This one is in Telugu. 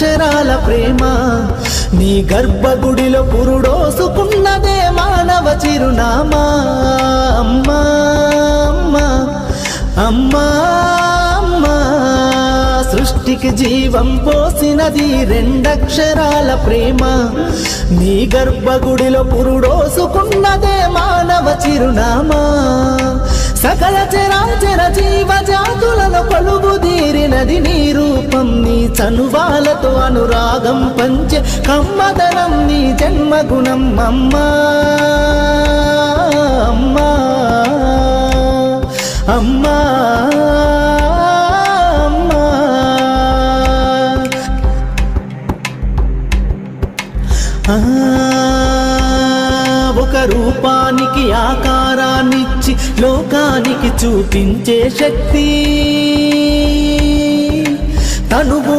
రెండక్షరాల ప్రేమ నీ గర్భగుడిలో పురుడోసుకున్నదే మానవ చిరునామా అమ్మా అమ్మా అమ్మా అమ్మా సృష్టికి జీవం పోసినది రెండక్షరాల ప్రేమ నీ గర్భగుడిలో పురుడోసుకున్నదే మానవ చిరునామా సకల చరాచర జీవ జాతులను కొలువుదీరినది నీ రూపం నీ చనువాలతో అనురాగం పంచే కమ్మదనం నీ జన్మగుణం అమ్మా అమ్మా అమ్మా ఒక రూపానికి ఆకారాన్నిచ్చి లోకానికి చూపించే శక్తి తనువు